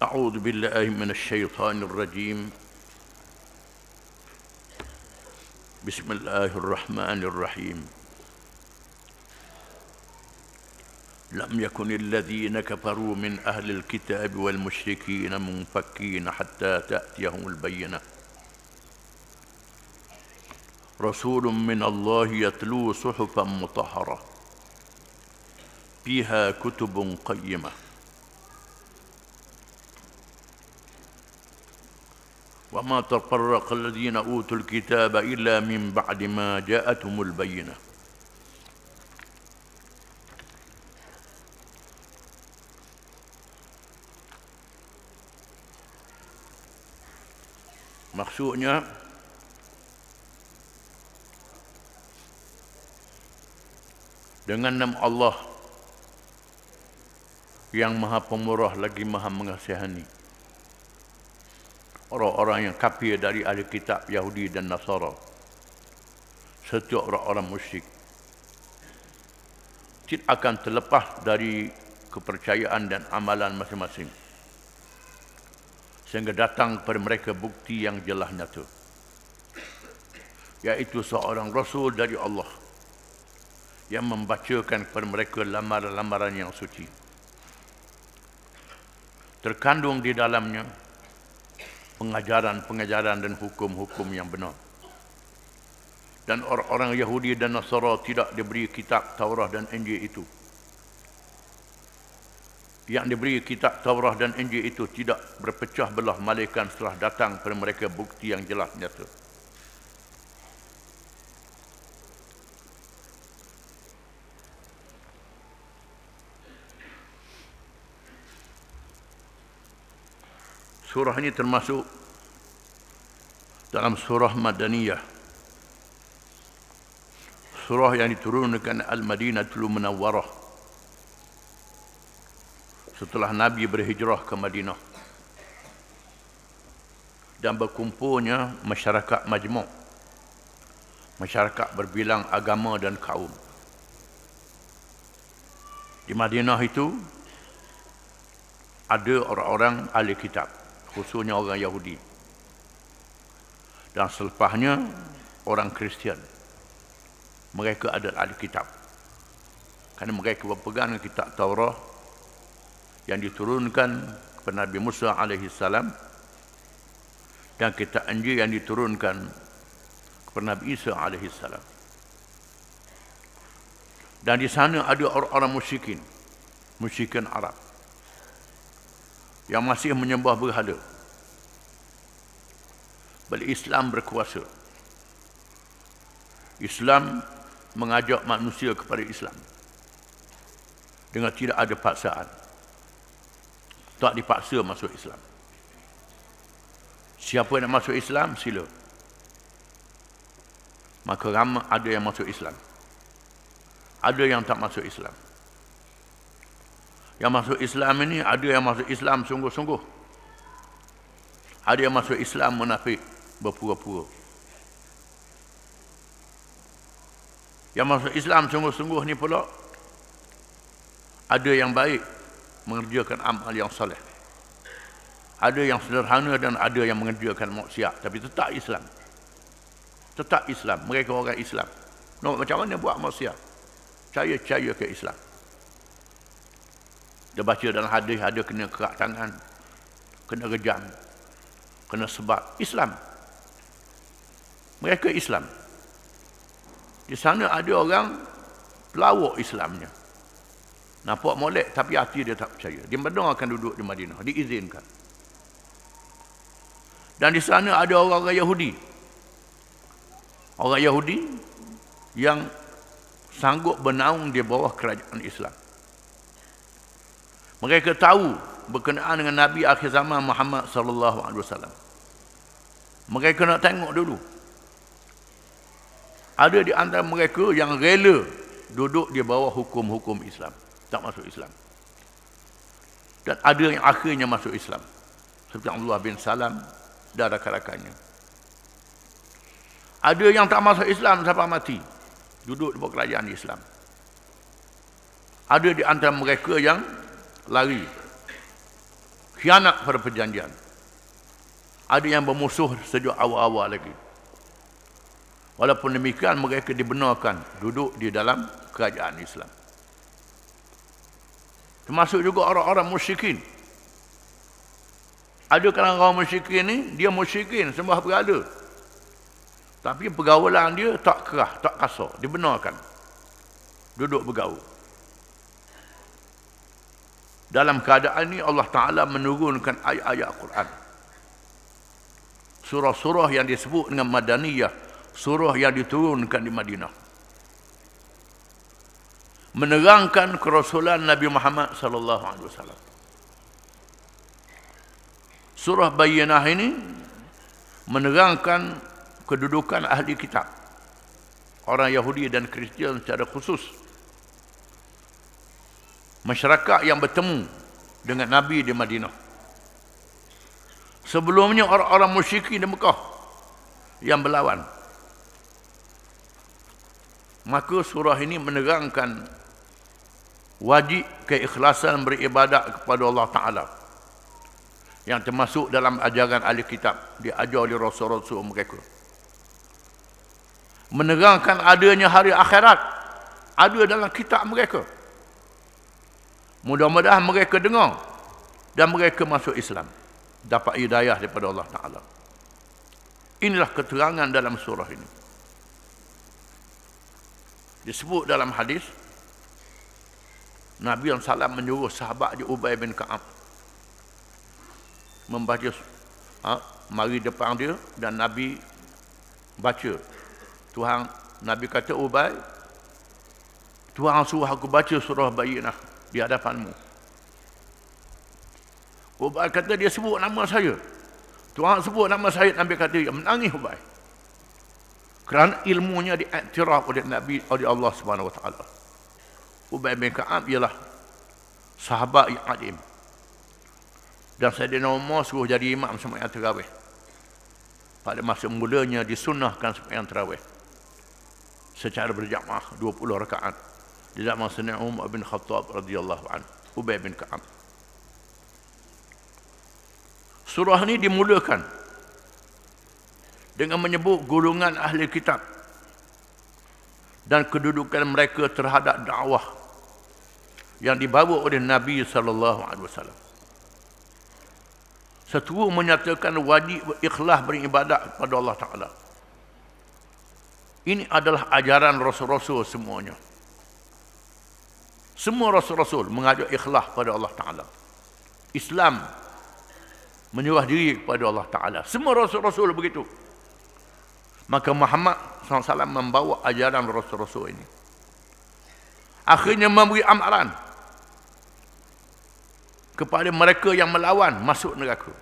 أعوذ بالله من الشيطان الرجيم. بسم الله الرحمن الرحيم. لم يكن الذين كفروا من أهل الكتاب والمشركين منفكين حتى تأتيهم البينة. رسول من الله يتلو صحفا مطهرة فيها كتب قيمة وما تفرق الذين أوتوا الكتاب إلا من بعد ما جاءتهم البينة. Maksudnya dengan nama Allah yang Maha Pemurah lagi Maha Mengasihani, orang-orang yang kafir dari ahli kitab Yahudi dan Nasara serta orang-orang musyrik tidak akan terlepas dari kepercayaan dan amalan masing-masing sehingga datang kepada mereka bukti yang jelas nyata, yaitu seorang Rasul dari Allah yang membacakan kepada mereka lamaran-lamaran yang suci. Terkandung di dalamnya pengajaran-pengajaran dan hukum-hukum yang benar. Dan orang-orang Yahudi dan Nasara tidak diberi kitab Taurat dan Injil itu. Yang diberi kitab Taurat dan Injil itu tidak berpecah belah malaikat setelah datang kepada mereka bukti yang jelas nyata. Surah ini termasuk dalam surah Madaniyah, surah yang diturunkan Al-Madinatul Munawwarah setelah Nabi berhijrah ke Madinah dan berkumpulnya masyarakat majmuk, masyarakat berbilang agama dan kaum. Di Madinah itu ada orang-orang ahli kitab, khususnya orang Yahudi, dan selepasnya orang Kristian. Mereka adalah ahli kitab kerana mereka berpegang kitab Taurat yang diturunkan kepada Nabi Musa AS dan kitab Injil yang diturunkan kepada Nabi Isa AS. Dan di sana ada orang-orang musyrikin Arab yang masih menyembah berhala. Bila Islam berkuasa, Islam mengajak manusia kepada Islam dengan tidak ada paksaan. Tak dipaksa masuk Islam. Siapa yang nak masuk Islam, sila. Maka ramai ada yang masuk Islam, ada yang tak masuk Islam. Yang masuk Islam ini, ada yang masuk Islam sungguh-sungguh, ada yang masuk Islam munafik, berpura-pura. Yang masuk Islam sungguh-sungguh ni pula ada yang baik, mengerjakan amal yang soleh, ada yang sederhana dan ada yang mengerjakan maksiat, tapi tetap Islam. Tetap Islam, mereka orang Islam. Nak macam mana buat maksiat, percaya ke Islam. Dia baca dalam hadis, ada kena kerak tangan, kena rejam, kena sebat. Islam. Mereka Islam. Di sana ada orang pelawak Islamnya, nampak molek tapi hati dia tak percaya. Dia benar akan duduk di Madinah, diizinkan. Dan di sana ada orang-orang Yahudi. Orang Yahudi yang sanggup bernaung di bawah kerajaan Islam. Mereka tahu berkenaan dengan Nabi akhir zaman Muhammad sallallahu alaihi wasallam. Mereka nak tengok dulu. Ada di antara mereka yang rela duduk di bawah hukum-hukum Islam, tak masuk Islam. Dan ada yang akhirnya masuk Islam, seperti Abdullah bin Salam dan rakan-rakannya. Ada yang tak masuk Islam sampai mati, duduk di bawah kerajaan Islam. Ada di antara mereka yang lari khianat pada perjanjian. Ada yang bermusuh sejak awal-awal lagi. Walaupun demikian, mereka dibenarkan duduk di dalam kerajaan Islam. Termasuk juga orang-orang musyrikin. Ada kalangan orang musyrikin ni, dia musyrikin, sembah berhala. Tapi pergaulan dia tak kerah, tak kasar, dibenarkan. Duduk bergaul. Dalam keadaan ini Allah Ta'ala menurunkan ayat-ayat Al-Quran. Surah-surah yang disebut dengan Madaniyah, surah yang diturunkan di Madinah. Menerangkan kerasulan Nabi Muhammad sallallahu alaihi wasallam. Surah Bayyinah ini menerangkan kedudukan ahli kitab, orang Yahudi dan Kristian secara khusus. Masyarakat yang bertemu dengan Nabi di Madinah. Sebelumnya orang-orang musyrikin di Mekah yang berlawan. Maka surah ini menerangkan wajib keikhlasan beribadat kepada Allah Ta'ala, yang termasuk dalam ajaran ahli kitab, diajar oleh Rasul-Rasul mereka. Menerangkan adanya hari akhirat, ada dalam kitab mereka. Mudah-mudahan mereka dengar dan mereka masuk Islam, dapat hidayah daripada Allah Ta'ala. Inilah keterangan dalam surah ini. Disebut dalam hadis, Nabi SAW menyuruh sahabat dia Ubay bin Ka'ab membaca, mari depan dia, dan Nabi baca. Nabi kata, Ubay, Tuhan suruh aku baca surah Bayyinah di hadapanmu. Ubay kata, dia sebut nama saya. Tuhan sebut nama saya. Nabi kata, ya, menangis Ubay. Kerana ilmunya diiktiraf oleh Nabi, oleh Allah Subhanahu Wa Taala. Ubay bin Ka'ab ialah sahabat yang alim. Dan Sayyidina Umar suruh jadi imam sembahyang tarawih. Pada masa mulanya disunnahkan sembahyang tarawih secara berjamaah 20 rakaat di zaman Sayyidina Umar bin Khattab radhiyallahu anhu. Ubay bin Ka'ab. Surah ini dimulakan dengan menyebut golongan ahli kitab dan kedudukan mereka terhadap dakwah yang dibawa oleh Nabi sallallahu alaihi wasallam. Seterus menyatakan wajib ikhlas beribadat kepada Allah Ta'ala. Ini adalah ajaran Rasul-Rasul semuanya. Semua Rasul-Rasul mengajak ikhlas pada Allah Ta'ala. Islam menyerah diri kepada Allah Ta'ala. Semua Rasul-Rasul begitu. Maka Muhammad SAW membawa ajaran Rasul-Rasul ini. Akhirnya memberi amaran kepada mereka yang melawan masuk neraka,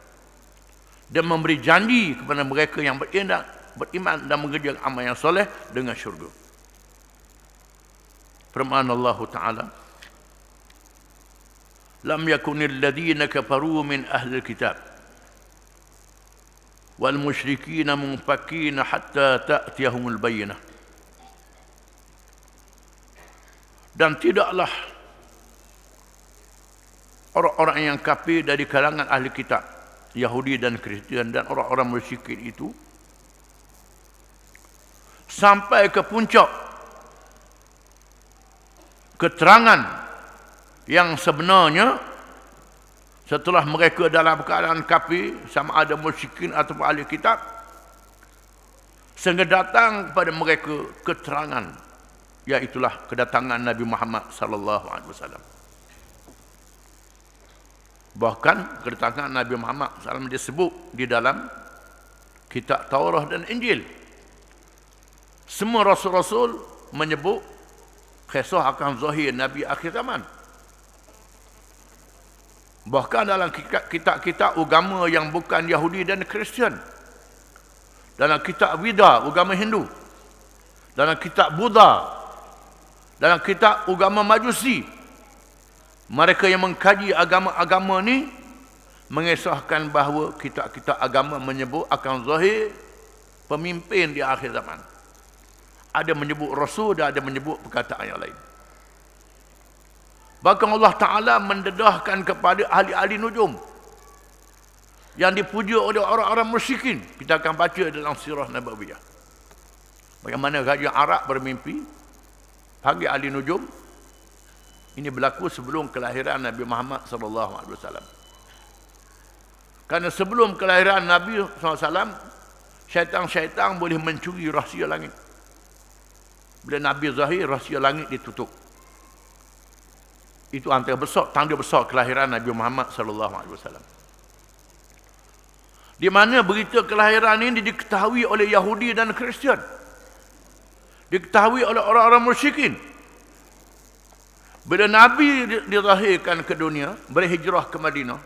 dan memberi janji kepada mereka yang beriman dan mengerjakan amal yang soleh dengan syurga. Firman Allah Ta'ala, lam yakunil ladhina kafaru min ahli kitab wal musyrikina munfakina hatta ta'tiyahumul bayyinah. Dan tidaklah orang-orang yang kafir dari kalangan ahli kitab, Yahudi dan Kristian dan orang-orang musyrikin itu sampai ke puncak keterangan yang sebenarnya setelah mereka dalam keadaan kafir, sama ada musyrikin atau ahli kitab, sehingga datang kepada mereka keterangan, iaitulah kedatangan Nabi Muhammad sallallahu alaihi wasallam. Bahkan kedatangan Nabi Muhammad SAW disebut di dalam kitab Taurat dan Injil. Semua Rasul-Rasul menyebut kisah akan zahir Nabi akhir zaman. Bahkan dalam kitab-kitab agama yang bukan Yahudi dan Kristian, dalam kitab Wida, agama Hindu, dalam kitab Buddha, dalam kitab agama Majusi, mereka yang mengkaji agama-agama ni mengisahkan bahawa kitab-kitab agama menyebut akan zahir pemimpin di akhir zaman. Ada menyebut Rasul dan ada menyebut perkataan yang lain. Bahkan Allah Ta'ala mendedahkan kepada ahli-ahli nujum yang dipuja oleh orang-orang musyrikin. Kita akan baca dalam sirah Nabawiyah. Bagaimana Raja Arab bermimpi panggil ahli nujum. Ini berlaku sebelum kelahiran Nabi Muhammad SAW. Kerana sebelum kelahiran Nabi SAW, syaitan-syaitan boleh mencuri rahsia langit. Bila Nabi zahir, rahsia langit ditutup. Itu antara besar, tanda besar kelahiran Nabi Muhammad SAW. Di mana berita kelahiran ini diketahui oleh Yahudi dan Kristian. Diketahui oleh orang-orang musyrikin. Bila Nabi dilahirkan ke dunia, berhijrah ke Madinah,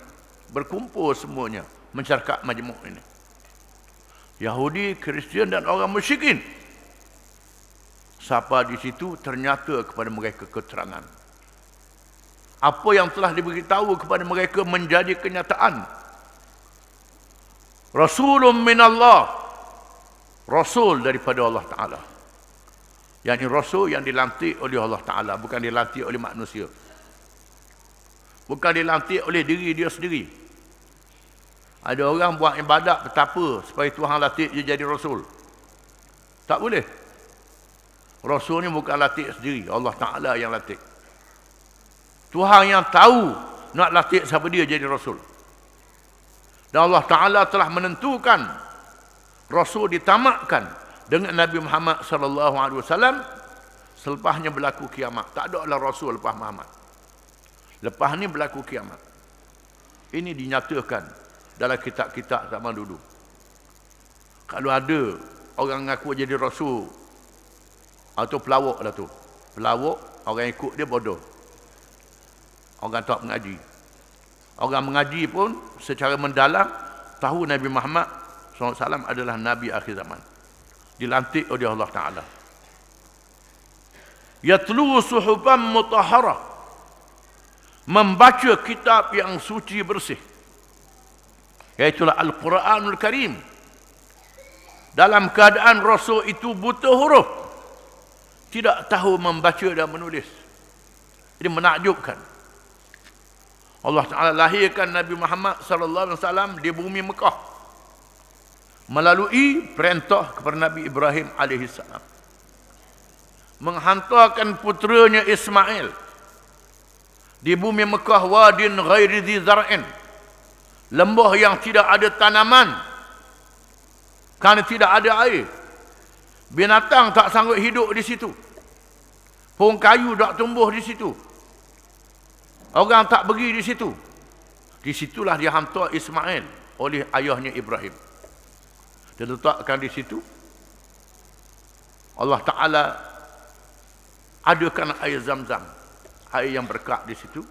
berkumpul semuanya mensyarikat majmuk ini. Yahudi, Kristian dan orang musyrikin. Siapa di situ ternyata kepada mereka keterangan. Apa yang telah diberitahu kepada mereka menjadi kenyataan. Rasulun minallah. Rasul daripada Allah Ta'ala. Yang ini Rasul yang dilantik oleh Allah Ta'ala. Bukan dilantik oleh manusia. Bukan dilantik oleh diri dia sendiri. Ada orang buat ibadat betapa supaya Tuhan lantik dia jadi Rasul. Tak boleh. Rasul ni bukan lantik sendiri. Allah Ta'ala yang lantik. Tuhan yang tahu nak lantik siapa dia jadi Rasul. Dan Allah Ta'ala telah menentukan Rasul ditamatkan dengan Nabi Muhammad SAW. Selepasnya berlaku kiamat. Tak ada lah Rasul lepas Muhammad. Lepas ni berlaku kiamat. Ini dinyatakan dalam kitab-kitab zaman dulu. Kalau ada orang ngaku jadi Rasul atau pelawak lah tu. Pelawak, orang ikut dia bodoh. Orang tak mengaji. Orang mengaji pun secara mendalam tahu Nabi Muhammad SAW adalah Nabi akhir zaman. Dilantik oleh Allah Ta'ala. Yatlu suhufan mutahharah. Membaca kitab yang suci bersih. Iaitulah Al-Quranul Karim. Dalam keadaan Rasul itu buta huruf. Tidak tahu membaca dan menulis. Ini menakjubkan. Allah Ta'ala lahirkan Nabi Muhammad SAW di bumi Mekah. Melalui perintah kepada Nabi Ibrahim AS. Menghantarkan puteranya Ismail di bumi Mekah wadin ghairi dhi zar'in. Lembah yang tidak ada tanaman. Kerana tidak ada air. Binatang tak sanggup hidup di situ. Pohon kayu tak tumbuh di situ. Orang tak pergi di situ. Di situlah dia hantar Ismail oleh ayahnya Ibrahim. Dia letakkan di situ. Allah Ta'ala adakan air Zam-Zam. Air yang berkat di situ.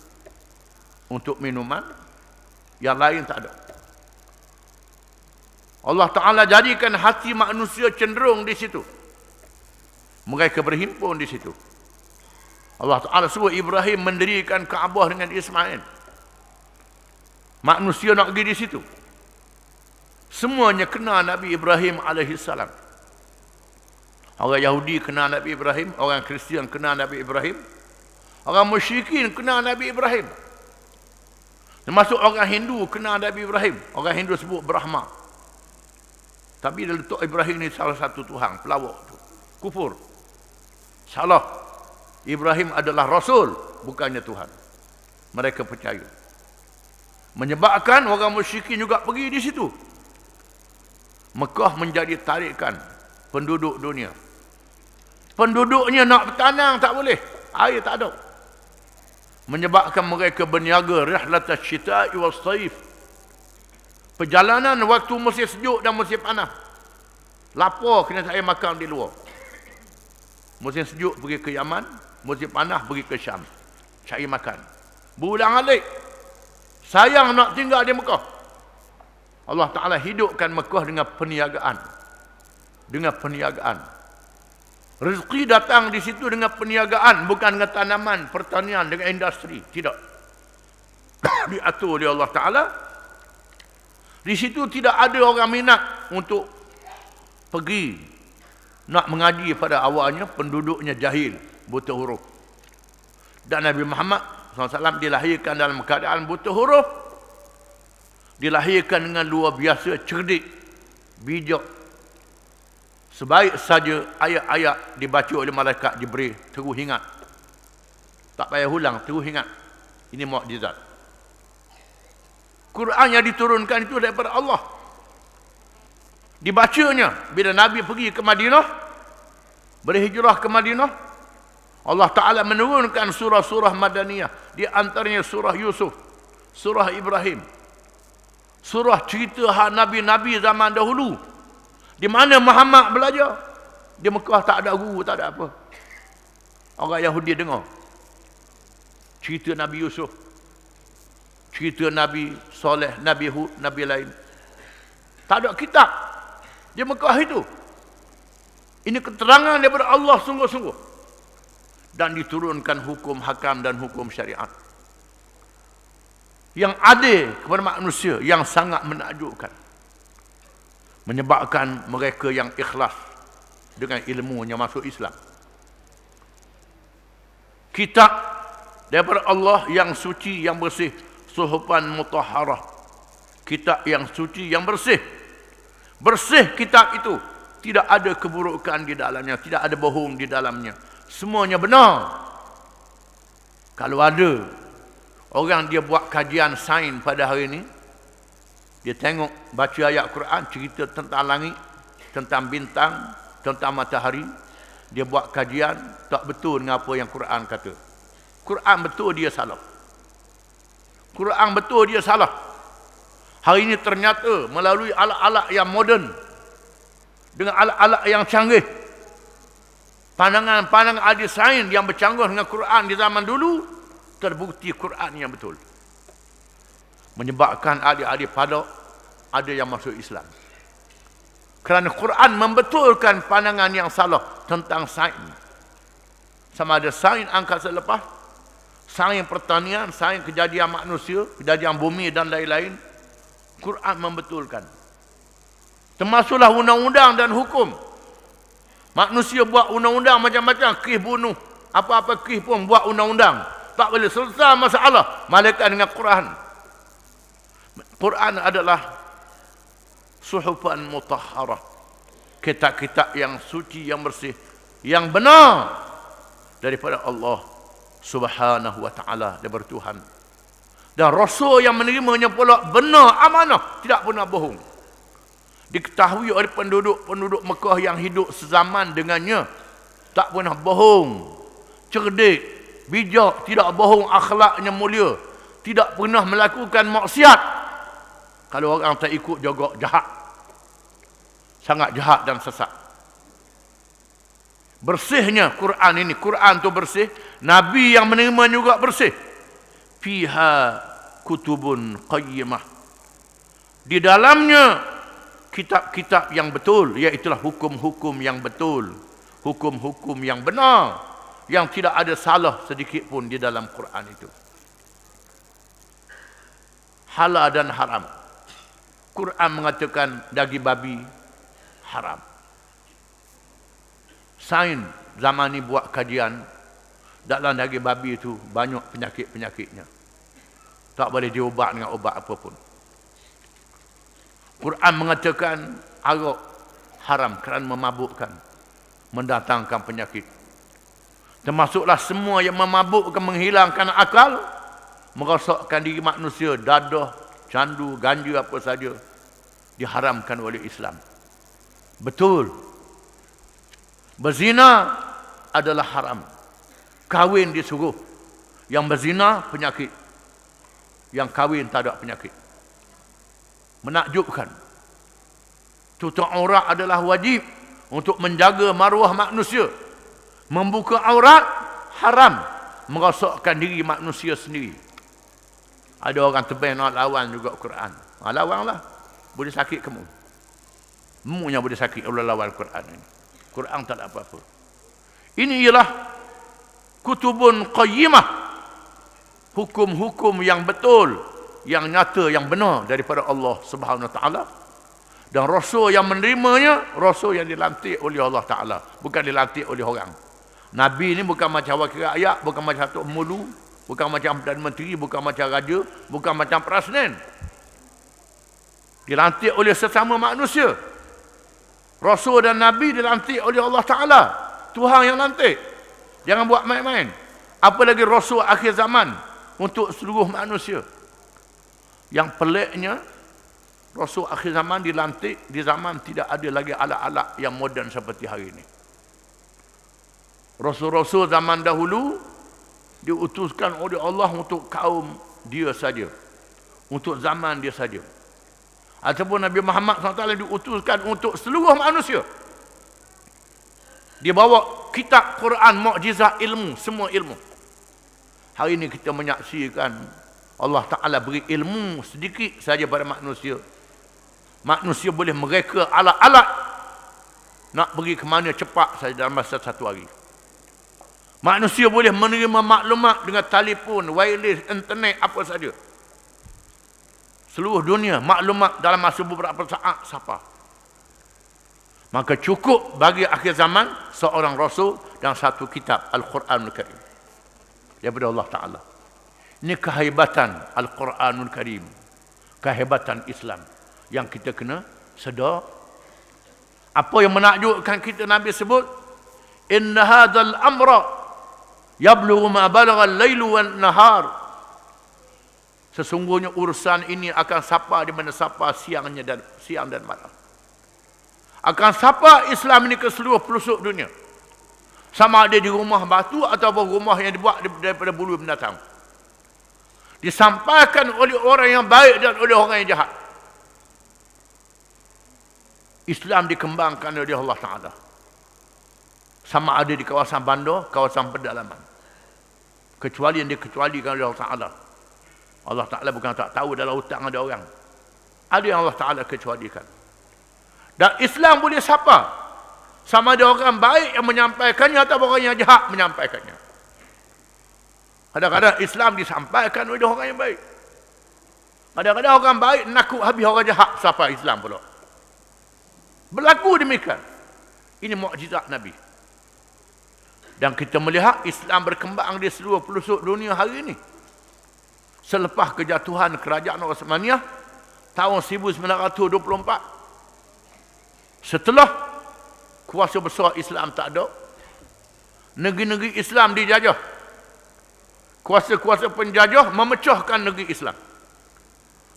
Untuk minuman. Yang lain tak ada. Allah Ta'ala jadikan hati manusia cenderung di situ. Mereka berhimpun di situ. Allah Ta'ala suruh Ibrahim mendirikan Kaabah dengan Ismail. Manusia nak pergi di situ. Semuanya kenal Nabi Ibrahim AS. Orang Yahudi kenal Nabi Ibrahim. Orang Kristian kenal Nabi Ibrahim. Orang musyrikin kenal Nabi Ibrahim. Termasuk orang Hindu kenal Nabi Ibrahim. Orang Hindu sebut Brahma. Tapi dia letak Ibrahim ni salah satu Tuhan. Pelawak tu. Kufur. Salah. Ibrahim adalah Rasul. Bukannya Tuhan. Mereka percaya. Menyebabkan orang musyrikin juga pergi di situ. Mekah menjadi tarikan penduduk dunia. Penduduknya nak bertanam tak boleh. Air tak ada. Menyebabkan mereka berniaga rihlat asy-syita'i was-saif. Perjalanan waktu musim sejuk dan musim panas. Lapar kena cari makan di luar. Musim sejuk pergi ke Yaman, musim panas pergi ke Syam. Cari makan. Berulang-alik. Sayang nak tinggal di Mekah. Allah Ta'ala hidupkan Mekah dengan perniagaan. Dengan perniagaan. Rezeki datang di situ dengan perniagaan. Bukan dengan tanaman, pertanian, dengan industri. Tidak. Diatur oleh Allah Ta'ala. Di situ tidak ada orang minat untuk pergi. Nak mengaji pada awalnya, penduduknya jahil. Buta huruf. Dan Nabi Muhammad SAW dilahirkan dalam keadaan buta huruf. dilahirkan dengan luar biasa cerdik, bijak. Sebaik saja ayat-ayat dibaca oleh malaikat Jibril, terus ingat. Tak payah ulang, terus ingat. Ini mukjizat. Quran yang diturunkan itu daripada Allah. Dibacanya bila Nabi pergi ke Madinah, berhijrah ke Madinah, Allah Ta'ala menurunkan surah-surah Madaniyah. Di antaranya surah Yusuf, surah Ibrahim, surah cerita hak Nabi-Nabi zaman dahulu. Di mana Muhammad belajar? Di Mekah tak ada guru, tak ada apa. Orang Yahudi dengar cerita Nabi Yusuf, cerita Nabi Soleh, Nabi Hud, Nabi lain. Tak ada kitab di Mekah itu. Ini keterangan daripada Allah sungguh-sungguh. Dan diturunkan hukum hakam dan hukum syariat yang adil kepada manusia, yang sangat menakjubkan, menyebabkan mereka yang ikhlas dengan ilmunya masuk Islam. Kitab daripada Allah yang suci, yang bersih, suhufan mutahharah. Kitab yang suci, yang bersih. Bersih kitab itu, tidak ada keburukan di dalamnya, tidak ada bohong di dalamnya. Semuanya benar. Kalau ada orang dia buat kajian sains pada hari ini, dia tengok, baca ayat Quran, cerita tentang langit, tentang bintang, tentang matahari, dia buat kajian, tak betul dengan apa yang Quran kata. Quran betul, dia salah. Quran betul, dia salah. Hari ini ternyata melalui alat-alat yang moden, dengan alat-alat yang canggih, pandangan-pandangan ahli sains yang bercanggah dengan Quran di zaman dulu, terbukti Quran yang betul. Menyebabkan ahli-ahli falak ada yang masuk Islam. Kerana Quran membetulkan pandangan yang salah tentang sains. Sama ada sains angkasa lepas, sains pertanian, sains kejadian manusia, kejadian bumi dan lain-lain. Quran membetulkan. Termasuklah undang-undang dan hukum. Manusia buat undang-undang macam-macam, kes bunuh, apa-apa kes pun buat undang-undang. Tak boleh selesai masalah malaikat dengan Quran. Quran adalah suhufan mutahharah, kitab-kitab yang suci, yang bersih, yang benar daripada Allah Subhanahu wa taala, daripada Tuhan. Dan rasul yang menerimanya pula benar, amanah, tidak pernah bohong. Diketahui oleh penduduk-penduduk Mekah yang hidup sezaman dengannya, tak pernah bohong, cerdik, bijak, tidak bohong, akhlaknya mulia, tidak pernah melakukan maksiat. Kalau orang tak ikut juga jahat, sangat jahat dan sesat. Bersihnya Quran ini, Quran tu bersih, Nabi yang menerima juga bersih. Fiha kutubun qayyimah, di dalamnya kitab-kitab yang betul, iaitulah hukum-hukum yang betul, hukum-hukum yang benar, yang tidak ada salah sedikit pun di dalam Quran itu. Halal dan haram. Quran mengatakan daging babi haram. Sains zaman ni buat kajian, dalam daging babi itu banyak penyakit-penyakitnya. Tak boleh diobat dengan obat apapun. Quran mengatakan arak haram kerana memabukkan, mendatangkan penyakit. Termasuklah semua yang memabukkan, menghilangkan akal, merosakkan diri manusia, dadah, candu, ganja, apa saja, diharamkan oleh Islam. Betul. Berzina adalah haram. Kahwin disuruh. Yang berzina penyakit. Yang kahwin tak ada penyakit. Menakjubkan. Tutup aurat adalah wajib untuk menjaga maruah manusia. Membuka aurat haram, merosakkan diri manusia sendiri. Ada orang tebal nak lawan juga Quran. Lawanlah. Boleh sakit kamu. Munya boleh sakit kalau lawan Quran ini. Quran tak ada apa-apa. Ini ialah kutubun qayyimah, hukum-hukum yang betul, yang nyata, yang benar daripada Allah Subhanahu Wa Taala. Dan rasul yang menerimanya, rasul yang dilantik oleh Allah Taala, bukan dilantik oleh orang. Nabi ni bukan macam wakil rakyat, bukan macam Tok Mulu, bukan macam Perdana Menteri, bukan macam raja, bukan macam presiden. Dilantik oleh sesama manusia. Rasul dan Nabi dilantik oleh Allah Ta'ala. Tuhan yang lantik. Jangan buat main-main. Apalagi Rasul akhir zaman untuk seluruh manusia. Yang peliknya, Rasul akhir zaman dilantik di zaman tidak ada lagi alat-alat yang moden seperti hari ini. Rasul-Rasul zaman dahulu diutuskan oleh Allah untuk kaum dia saja. Untuk zaman dia saja. Ataupun Nabi Muhammad SAW diutuskan untuk seluruh manusia. Dia bawa kitab Quran, mukjizat ilmu, semua ilmu. Hari ini kita menyaksikan Allah Ta'ala beri ilmu sedikit saja pada manusia. Manusia boleh mereka alat-alat nak pergi ke mana cepat saja dalam masa satu hari. Manusia boleh menerima maklumat dengan telefon, wireless, internet, apa saja. Seluruh dunia maklumat dalam masa beberapa saat sampai. Maka cukup bagi akhir zaman seorang Rasul dan satu kitab Al-Quranul Karim daripada Allah Ta'ala. Ini kehebatan Al-Quranul Karim, kehebatan Islam yang kita kena sedar. Apa yang menakjubkan kita, Nabi sebut, inna hadzal amra yablughu ma balagha al-lailu wan nahar. Sesungguhnya urusan ini akan sapa di mana sapa siang dan malam. Akan sapa Islam ini ke seluruh pelosok dunia. Sama ada di rumah batu atau rumah yang dibuat daripada bulu binatang. Disampaikan oleh orang yang baik dan oleh orang yang jahat. Islam dikembangkan oleh Allah Ta'ala. Sama ada di kawasan bandar, kawasan pedalaman. Kecuali yang dikecualikan oleh Allah Ta'ala. Allah Ta'ala bukan tak tahu dalam hutang ada orang. Ada yang Allah Ta'ala kecualikan. Dan Islam boleh sapa. Sama ada orang baik yang menyampaikannya atau orang yang jahat menyampaikannya. Kadang-kadang Islam disampaikan oleh orang yang baik. Kadang-kadang orang baik nakut habis orang jahat sapa Islam pula. Berlaku demikian. Ini mukjizat Nabi. Dan kita melihat Islam berkembang di seluruh pelosok dunia hari ini. Selepas kejatuhan kerajaan Osmaniyah tahun 1924, setelah kuasa besar Islam tak ada, negeri-negeri Islam dijajah. Kuasa-kuasa penjajah memecahkan negeri Islam.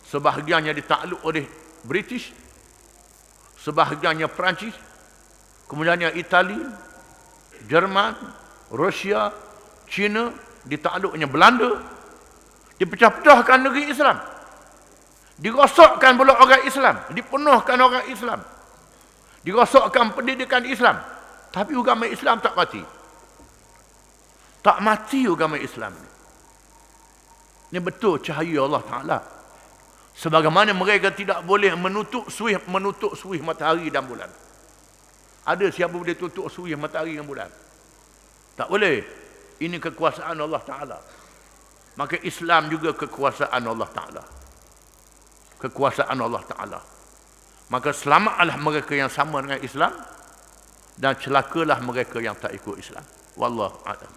Sebahagiannya ditakluk oleh British, sebahagiannya Perancis, kemudiannya Itali, Jerman, Rusia, China, ditakluknya Belanda. Dipecah-pecahkan negeri Islam. Dirosakkan pula orang Islam. Dipenuhkan orang Islam. Dirosakkan pendidikan Islam. Tapi agama Islam tak mati. Tak mati agama Islam ni. Ini betul cahaya Allah Ta'ala. Sebagaimana mereka tidak boleh menutup suih matahari dan bulan. Ada siapa boleh tutup suih matahari dan bulan? Tak boleh. Ini kekuasaan Allah Ta'ala. Maka Islam juga kekuasaan Allah Ta'ala. Kekuasaan Allah Ta'ala. Maka selamatlah mereka yang sama dengan Islam dan celakalah mereka yang tak ikut Islam. Wallahu a'lam.